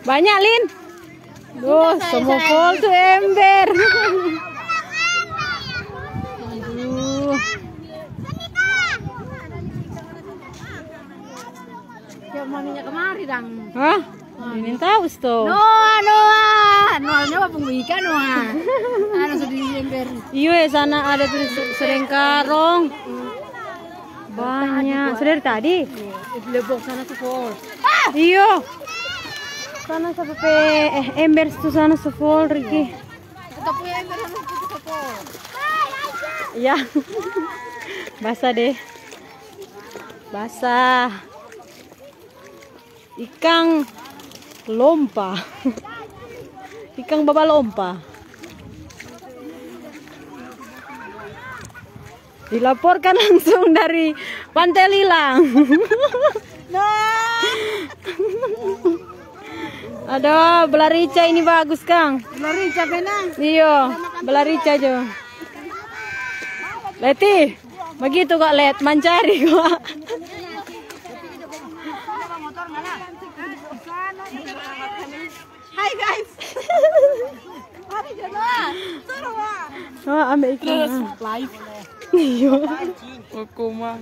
Banyak, Lin. Duh, semua full tuh ember. Aduh. Ya maminya kemari dang. Hah? Ini tahu tuh. Noahnya apa pengguikan Noah? Ada sedih ember. Iya, sana ada tuh sering karong. Banyak. Sudah dari tadi. Lebok sana tuh full. Iya. Sana sampai ember tuh sana full, Ricky. Kita punya ember sana tuh full. Iya. Basah deh. Basah. Ikan lompa. Ikan baba lompa. Dilaporkan langsung dari Pantai Lilang. Aduh, belarica ini bagus, Kang. Belarica benang. Iya, belarica aja. Leti, begitu kok Let, mencari kok. Hai guys. Hari Jana. Suruh. Oh, ambil ikan. Live. Iya. Hukuman.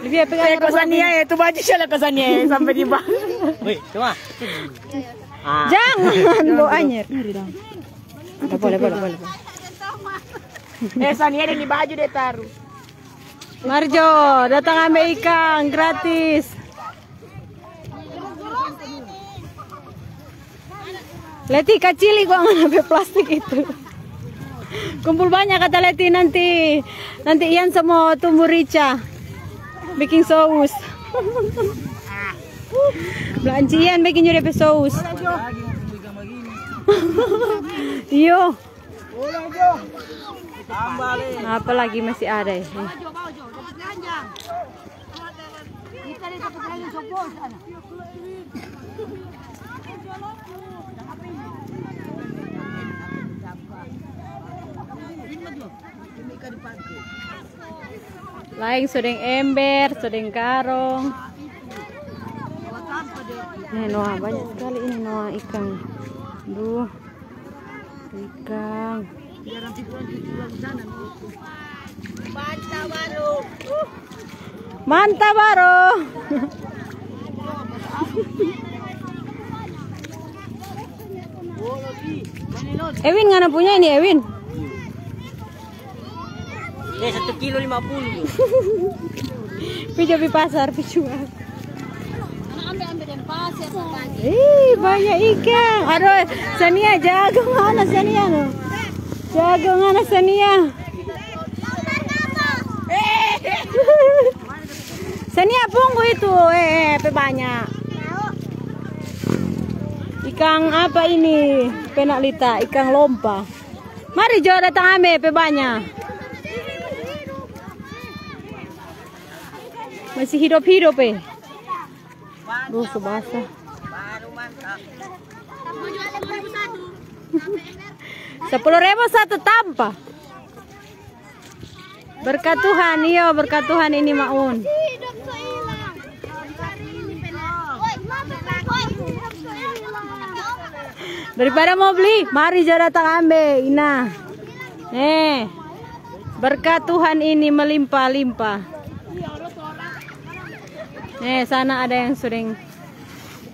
Lebih pegang Kesannya itu baju salah kesannya sampai di bawah. Wih, cuma. Jangan lo anyer. Boleh. Sania ada di baju deh taruh. Marjo, datang ambil ikan gratis. Leti kacili gua nggak ambil plastik itu. Kumpul banyak kata Leti nanti Ian semua tumbuh rica bikin saus. Belanja Ian bikin juga saus. Iyo. Apa lagi masih ada ya? Lain sodeng ember, sodeng karong. Nih Noah, banyak sekali ini Noah ikan. Duh, ikan. Mantap baru. Ewin ngana punya ini Ewin? Ya 1 kilo 50. Pijo di pasar pijuan. Ambil dan pasir pagi. Banyak ikan. Aduh, Sania jago mana Sania no? Jago mana Sania? Sania punggu itu, banyak. Ikan apa ini? Penak lita, ikan lompa. Mari Jo datang ambil, banyak. Masih hidup-hidup Duh, sebasah. Baru mantap. 10.000 satu tanpa. Berkat Tuhan, iya berkat Tuhan ini Maun. Daripada mau beli, mari Jo datang ambil. Ina. Berkat Tuhan ini melimpah-limpah. Sana ada yang sering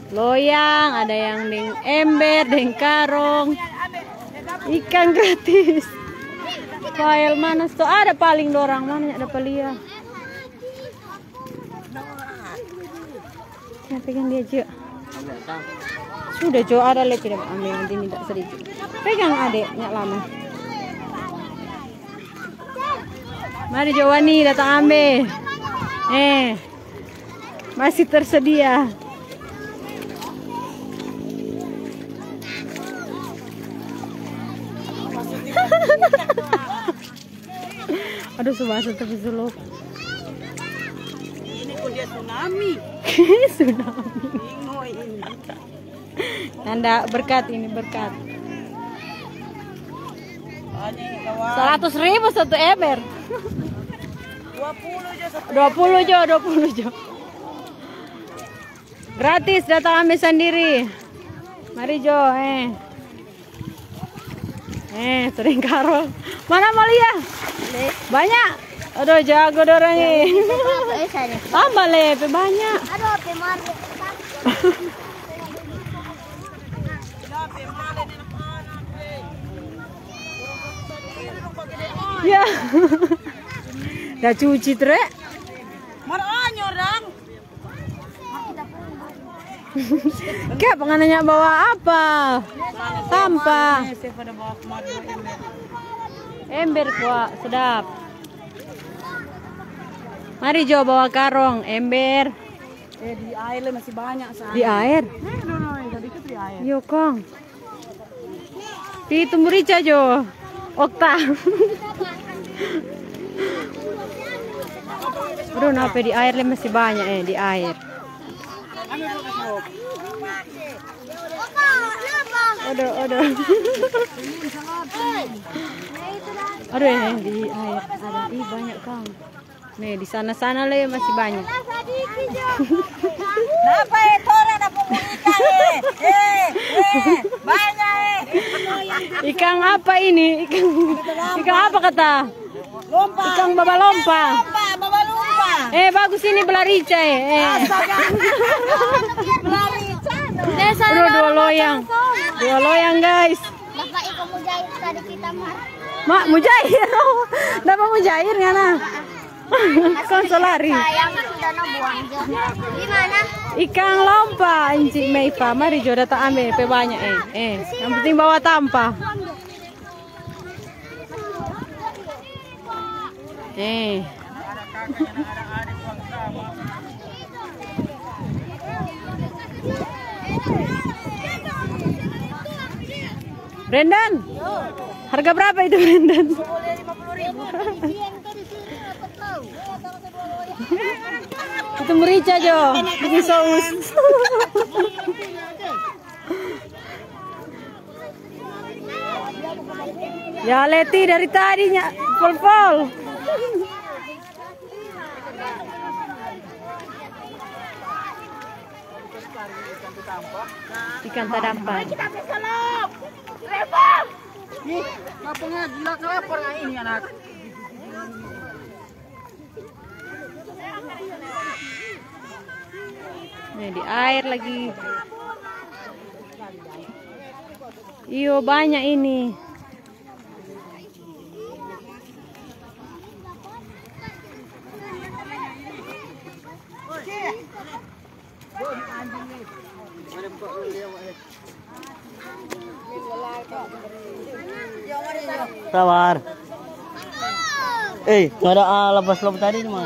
loyang, ada yang deng ember, deng karong. Ikan gratis. File mana tuh? Ada paling dorang mana ada palia. Ya pegang dia Jo. Sudah Jo ada lagi tidak ambil nanti tidak sedikit. Pegang adek nyak lama. Mari Jo Wani datang ambil. Masih tersedia. Aduh, subasa tapi suluk. Ini kok dia tsunami. Tsunami. Ini. Tanda berkat ini berkat. Ada ini kawan. 100.000 satu ember. 20 aja satu. 20 Jo. Gratis, datang ambil sendiri. Mari Jo, sering karo. Mana Malia? Banyak. Aduh, jago dorangnya. Tambah lepe banyak. Aduh, pemar. Ya. Dah cuci trek. Maranya orang. Kek pengananya bawa apa? Sampah. Saya pada bawa kemarin Ember kuat, sedap. Mari Jo bawa karung, ember. di air masih banyak sana. Di air? Tadi itu di air. Yo Kong. Di tumurica Jo. Okta. Aduh, kenapa di air masih banyak di air. Aduh. Aduh, di air ada. Ih, banyak Kang. Nih, di sana-sana lah masih banyak. Kenapa tora na pumulika banyak Ikan apa ini? Ikan apa kata? lompa. Ikan babalompa. Baba lumpa. Bagus ini belarica Udah dua loyang. Dua loyang guys. Bapak ikut mujair tadi kita Mak mujair. Dapat mujair ngana? Konsolari. Sayang sudah buang Jo. Gimana? Ikan lompa Encik Meifa. Mari Jo datang ambil banyak Yang penting bawa tampah. Brendan, harga berapa itu Brendan? Itu merica Jo, bikin saus. Ya Leti dari tadinya pol-pol. Ikan tadampar. Kapungnya gila kelapar ini anak. Nih di air lagi. Iyo banyak ini. Tawar. Nggak ada lepas lop tadi cuma.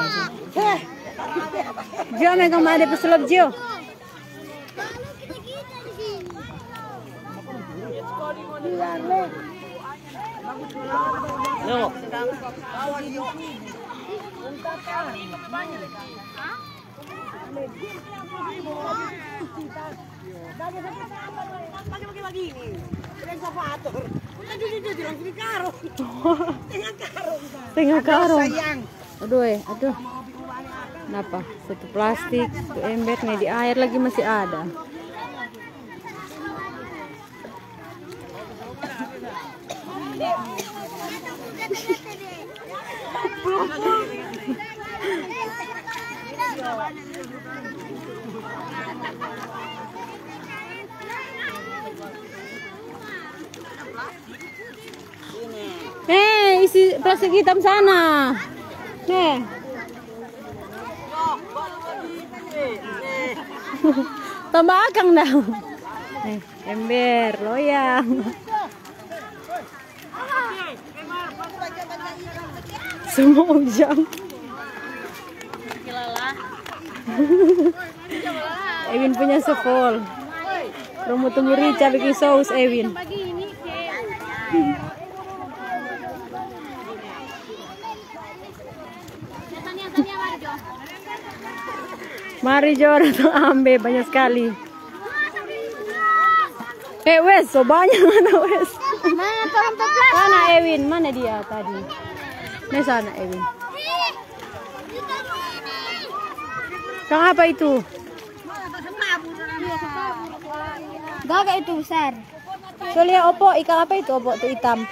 Jo megang ada peselop Jo. Yo. Tengah karung. Aduh. Kenapa? Satu plastik, satu ember nih di air lagi masih ada. Isi plastik hitam sana. Tambah akang dah. Ember, loyang. Semua ujang. Ewin punya sepol. Rumput merica bikin saus Ewin. Mari Jo datang ambil banyak sekali. Wes, so banyak mana wes. Mana tolong toplas? Sana Ewin, mana dia tadi? Di sana Ewin. Kang apa itu? Gagak itu besar. Soalnya opo, ikan apa itu opo tuh hitam?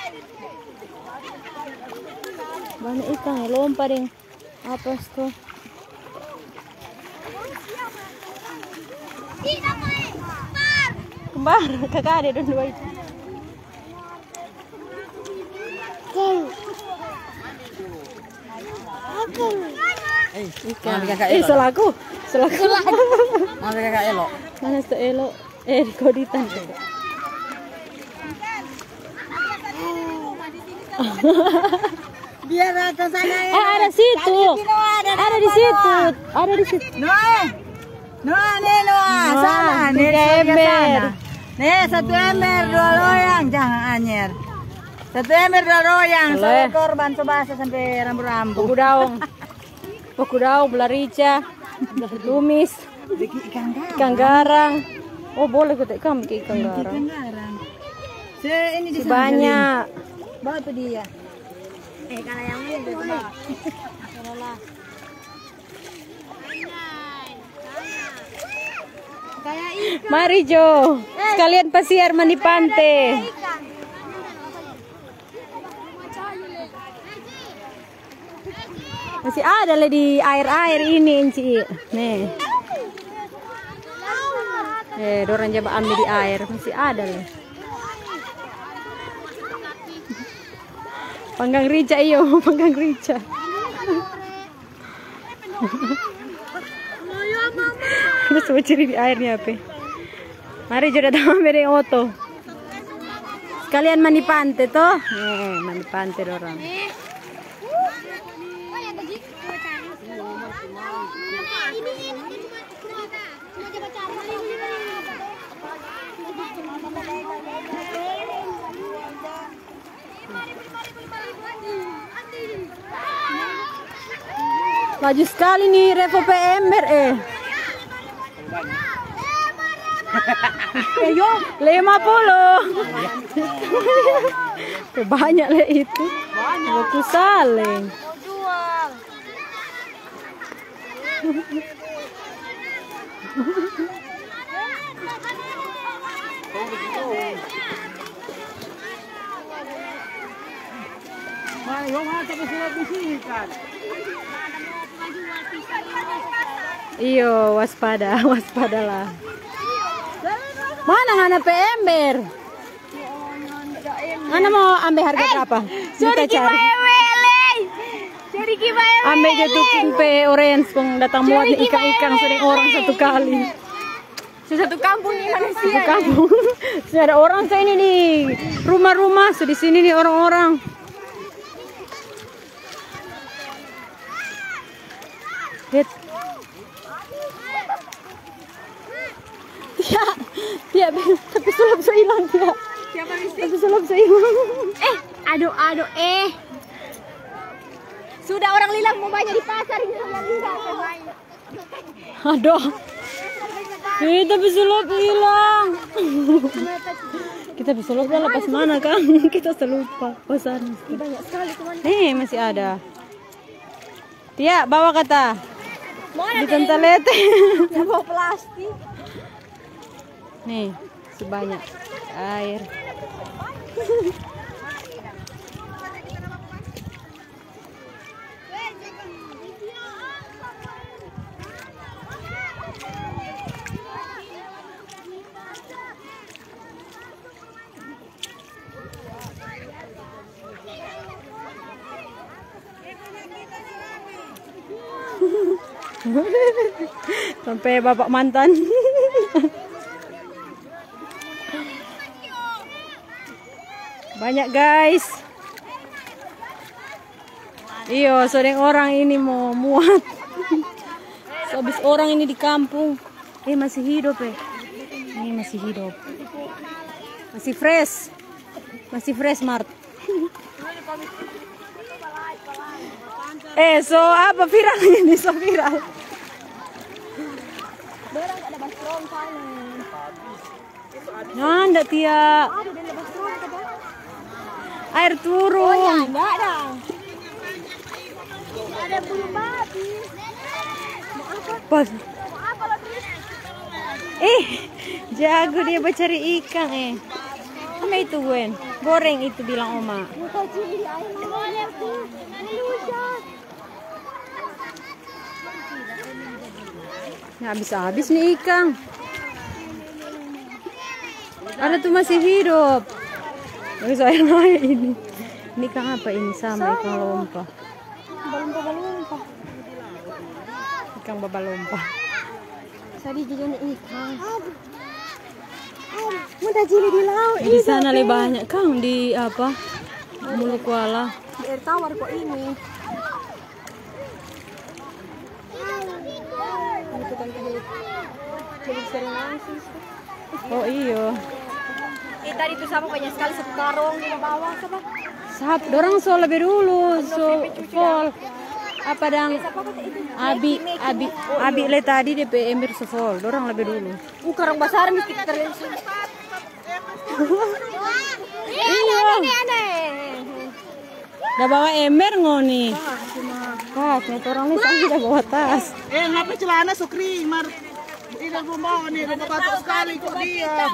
Banyak ikan ya, lompat deh. Apa tuh? Kembar, kakak ada dua itu. Ikan. Selaku. Mana kakak elok? Mana tuh elok? Di koditan. Biar rata sana ya. Ada situ. Ada di situ. Ada di situ. Noah nih Noah. Sana nih tiga ember. Nih 1 ember 2 loyang jangan anyer. 1 ember 2 loyang. Boleh. Sokor bantu basah sampai rambut-rambut. Poku daung, belarica, tumis, ikan garang. Oh boleh kita ikan garang. Ini Banyak. Bawa tuh dia. Kalau yang ini tuh. Kayak ikan. Mari Jo, sekalian pasiar mandi pantai. Masih ada lah di air-air ini Enci. Nih. Dorang coba ambil di air, masih ada lah. Panggang rica iyo, panggang rica. Terus coba ciri di airnya apa? Mari Jo datang ambil yang oto. Sekalian mandi pantai toh. Mandi pantai dorang. Laju sekali nih Revo P ember 50. Banyak lah itu. Aku saling. Iyo, waspadalah. Mana ngana pe ember? Ngana mau ambil harga berapa? Kita cari. Ambil jatuhin pe orange kong datang muat ikan-ikan sering orang satu kali. Satu kampung nih manusia. Satu kampung. Sudah ada orang saya ini nih. Rumah-rumah di sini nih orang-orang. Lihat. Dia tapi sulap so hilang dia. Tapi sulap so hilang. Aduh. Sudah orang lilang mau banyak di pasar ini. Aduh. Tapi sulap hilang. Kita bisa lupa lepas mana kan? Kita selupa pesan. Banyak sekali teman. Nih masih ada. Tia bawa kata. Mana Di tentalete. bawa plastik. Nih sebanyak air. Sampai bapak mantan. Banyak guys. Iyo, sering orang ini mau muat. Habis orang ini di kampung. Masih hidup Ini masih hidup. Masih fresh. Masih fresh Mart. So apa viral ini? So viral. Nggak Tia. Air turun. Enggak dong. Ada bulu babi. Pas. Jago dia mencari ikan Apa itu Gwen? Goreng itu bilang Oma. Bukan cili air mamanya tuh. Ini hujan. Nggak habis-habis nih ikan. Ada tuh masih hidup. Tapi saya naik ini. Ini ikan apa ini? Sama ikan lompa. Balumpa. Ikan babalompa. Tadi jajan ikan. Mudah cili di laut. Di sana lebih banyak Kang di apa? Mulu Kuala. Di air tawar kok ini. Itu kan jadi sering nangis. Oh iya. Tadi itu sama banyak sekali satu karung di bawah sama. Sahab, dorang so lebih dulu, so full. Apa dang? Abi le tadi DP ember so full. Dorang lebih dulu. Karang besar mesti terlihat. Iya. Udah bawa ember ngoni. Pas, nih orang nih sampai udah bawa tas. Ngapa celana Sukri? Tidak membawa nih, udah batuk sekali kok dia.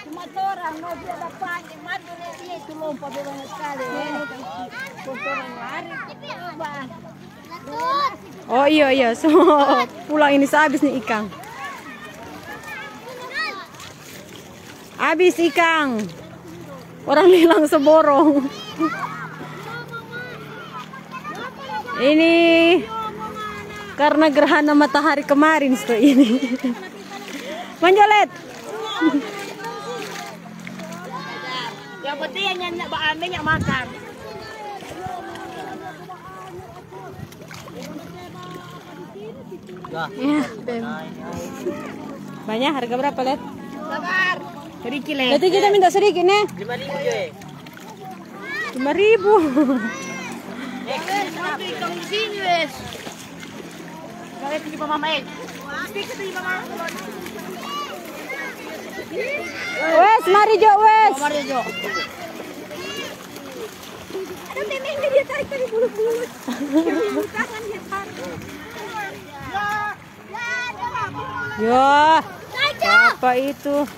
Cuma orang mau dia dapat madu dia itu lompat banyak sekali. Orang lari. Oh iya, semua pulang ini sehabis nih ikan. Habis ikan. Orang hilang seborong. Ini karena gerhana matahari kemarin ini. Manjolet. Yang penting yang nyanyi Ame yang makan. Ya, banyak harga berapa, Let? Sabar. Sedikit le. Berarti kita minta sedikit nih. 5.000 ya. 5.000. Tapi kang di sini wes. Kalian pergi sama Mama Sedikit di Mama. Wes, mari Jo, wes. Mari Jo. Ada memang dia tarik tadi bulu-bulu. Tangan dia tarik. Yo, apa itu?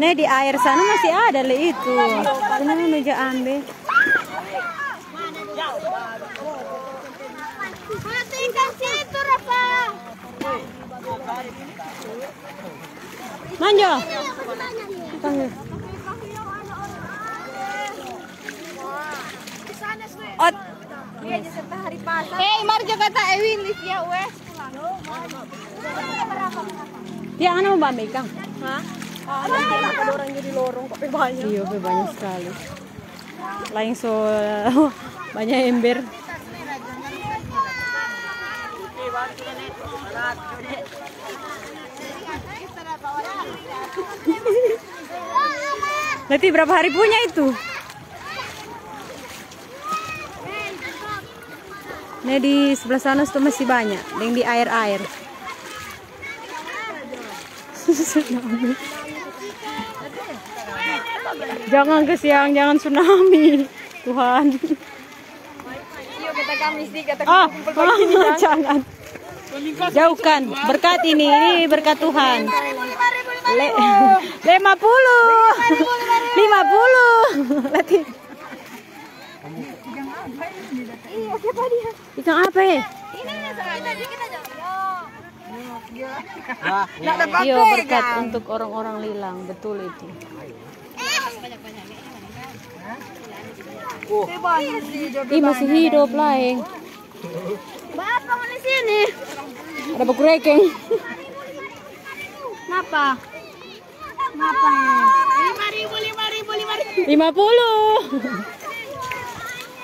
Nih di air sana masih ada le itu. Kenapa menuju ambil? Tinggal situ Rafa. Manjo. Panggil. Ot. Dia serta hari pasar. Marjo kata Ewin lift ya wes. Dia anu mau ambil Kang. Hah? Ada orang jadi lorong kok banyak. Iya, banyak sekali. Lain so banyak ember. Nanti berapa hari punya itu? Nih di sebelah sana itu masih banyak, yang di air-air. Jangan kesiang, jangan tsunami, Tuhan. Yuk kita kamis di kata Jangan. Jauhkan berkat ini berkat Tuhan. 50. 50. Lati. Iya siapa dia? Ikan apa ya? Ini tadi kita jauh. Iya berkat untuk orang-orang Lilang, betul itu. Ih masih hidup lah Bapak di sini. Ada baku rekeng. Kenapa? Kenapa? 50.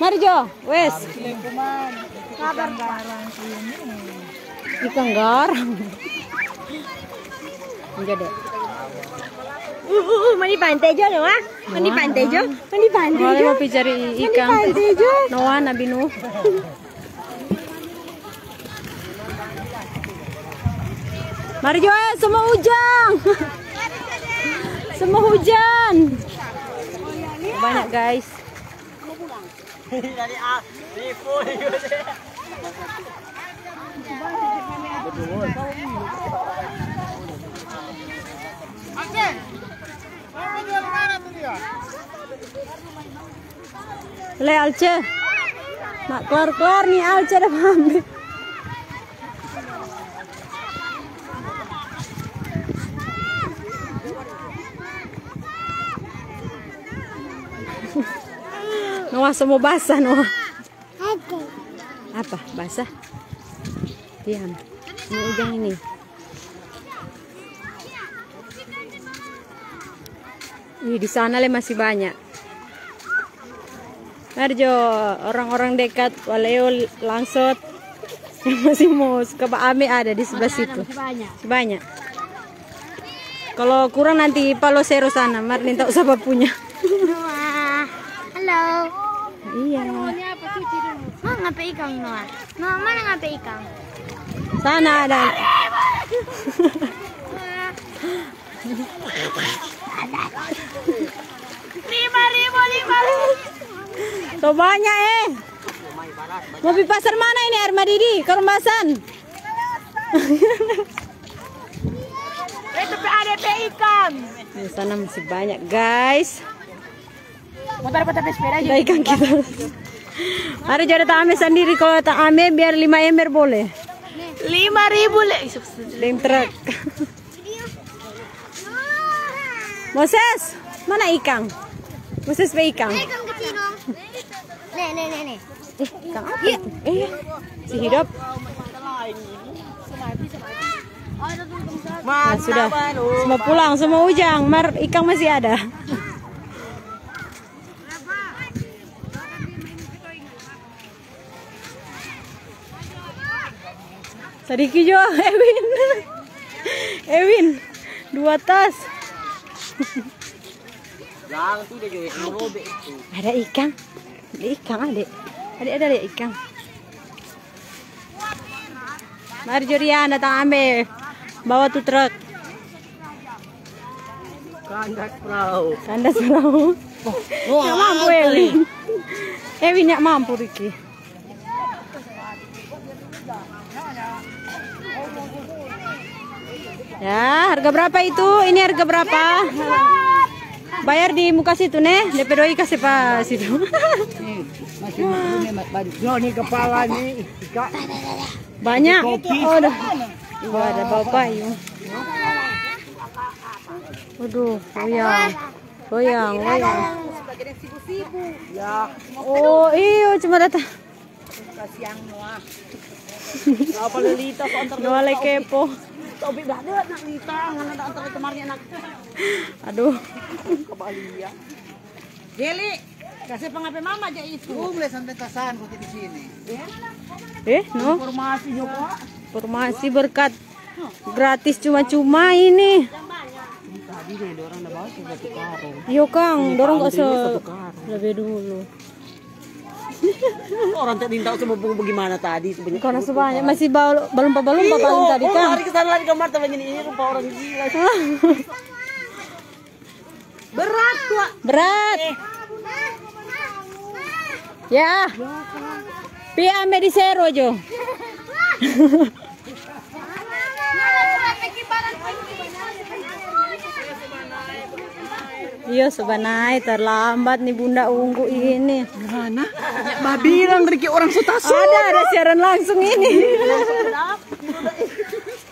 Mari Jo, wes. Kabar Ikan garang. Enggak deh. Mandi pantai Jo loh, ah. Mandi pantai Jo. Mandi pantai Mau Jo. mau cari ikan. Noah Nabi Nuh. Mari Jo, semua hujan. Semua hujan. Banyak guys. Dari A, Rifu. Le Alce. Nak keluar-keluar nih Alce dah ambil. Noah semua basah Noah. Apa? Basah? Diam. Ini ujung ini. Di sana le masih banyak. Arjo, orang-orang dekat Waleo Langsot yang masih mau suka Ame ada di sebelah situ. Masih banyak. Kalau kurang nanti Palosero sana, Marlin tahu siapa punya. Halo. Iya. Mau ngapain ikan Noah? Noah mana ngapain ikan? Sana ada. Lima ribu. So banyak Mau di pasar mana ini Air Madidi? Kerumbasan. Itu ada ikan. Di sana masih banyak guys. Motor sepeda aja. Ada ikan kita. Ada jadi tak ame sendiri, kalau tak ame biar 5 ember boleh. 5.000 le. Lem truk. Moses, mana ikan? Moses be ikan. Ikan kecil dong. Nih. Ikan apa itu? Si hidup. Nah, sudah. Semua pulang, semua ujang. Ikan masih ada. Sedikit jo, Ewin, 2 tas. Ada ikan, ada ikan. Mari Jorian datang ambil, bawa tuh truk. Kandas perahu. Nggak mampu Ewin nggak mampu Ricky. Ya, harga berapa itu? Ini harga berapa? Bayar di muka situ nih, DP doi kasih pas situ. Ini kepala nih. Banyak. Oh, udah. Iya, ada bau payung. Waduh, goyang. Ya. Oh, iyo cuma datang. Kasiang Noah. Apa lelita antar Noah lagi kepo. Tobi ada nak lita ngana antar kemarin anak. Aduh. Kebalia. Geli, kasih pengape mama aja itu. Boleh sampai tasan kok di sini. No? Informasi juga. Informasi berkat gratis cuma-cuma ini. Tadi nih orang udah bawa 1 karung. Yo Kang, dorong kok lebih dulu. Orang tadi tahu semua bagaimana tadi sebenarnya. Karena sebanyak masih belum tadi kan. Hari ke sana lagi kamar temannya ini rupa orang gila. Berat tuh. Berat. Ya. Pi ame di Sero jo. Iya sebanai terlambat nih Bunda Unggu ini. Mana? Bilang Riki orang sutasu. Ada siaran langsung ini.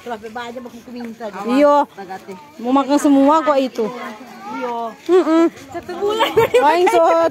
Kalau aja bakal kuminta. Iya. Mau makan semua kok itu. Iya. 1 bulan. Paling so